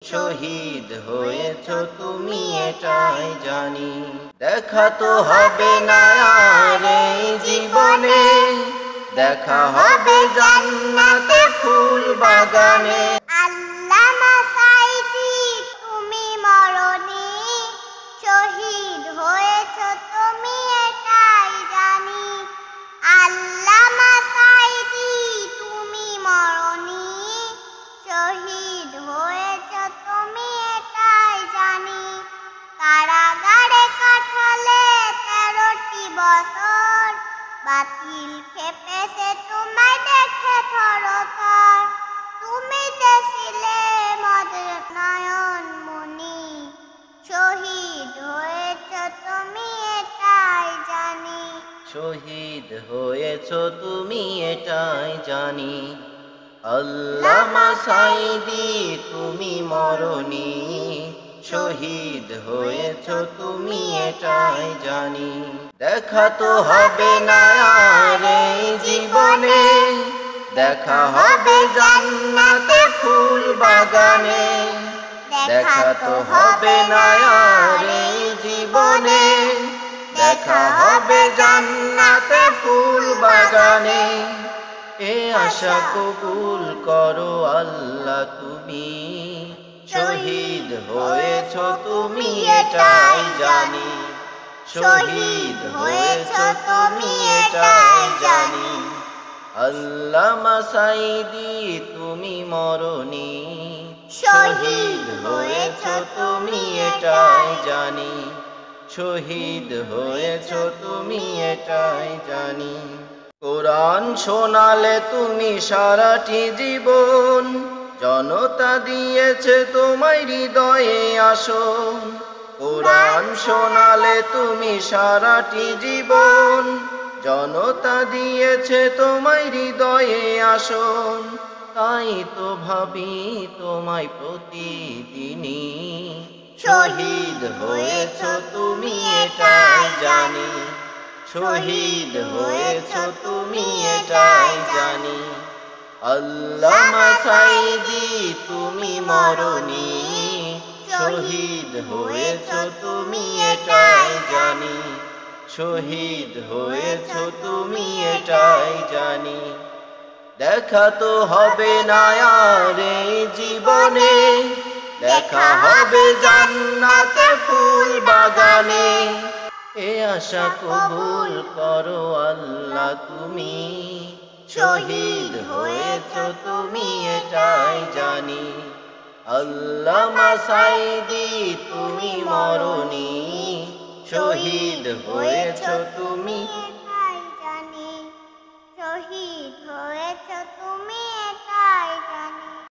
শহীদ হয়েছ তুমি এটাই জানি। দেখা তো হবে না আর এই জীবনে, দেখা হবে জান্নাতে ফুল বাগানে। আল্লামা সাঈদী তুমি মরণি, শহীদ হয়েছ তুমি এটাই জানি। আল্লামা সাঈদী তুমি মরণি, শহীদ হয়েছ তুমি এটাই জানি। কারাগারে কাটালে 13টি বছর, বাতিল খেপেছে তোমায় দেখে থরথর। তুমি দেছিলে মদের নয়ন মনি, শহীদ হয়েছ তুমি এটাই জানি। শহীদ হয়েছ তুমি এটাই জানি। আল্লামা সাঈদী তুমি মরণি, শহীদ হয়েছ তুমি এটাই জানি। দেখা তো হবে না আর এই জীবনে, দেখা হবে জান্নাতে ফুল বাগানে। দেখা তো হবে না আর এই জীবনে, দেখা হবে জান্নাতে ফুল বাগানে। এ আশা কবুল করো আল্লাহ তুমি, শহীদ হয়েছ তুমি এটাই জানি। শহীদ হয়েছ তুমি এটাই জানি। আল্লামা সাঈদী তুমি মরণি, শহীদ হয়েছ তুমি এটাই জানি। শহীদ হয়েছ তুমি এটাই জানি। কোরআন শোনালে তুমি সারাটি জীবন, জনতা দিয়েছে তোমায় হৃদয়ে আসন। কোরআন শোনালে তুমি সারাটি জীবন, জনতা দিয়েছে তোমায় হৃদয়ে আসন। তাই তো ভাবি তোমায় প্রতিদিনই, শহীদ হয়েছ তুমি এটাই জানি। শহীদ হয়েছ তুমি এটাই জানি। আল্লামা সাঈদী তুমি মরণি, শহীদ হয়েছ তুমি এটাই জানি। শহীদ হয়েছ তুমি এটাই জানি। দেখা তো হবে না আর এই জীবনে, দেখা হবে জান্নাতে ফুল বাগানে। এ আশা কবুল করো আল্লাহ তুমি, শহীদ হয়েছ তুমি এটাই জানি। আল্লামা সাঈদী তুমি মরণি, শহীদ হয়েছ তুমি এটাই জানি। শহীদ হয়েছ তুমি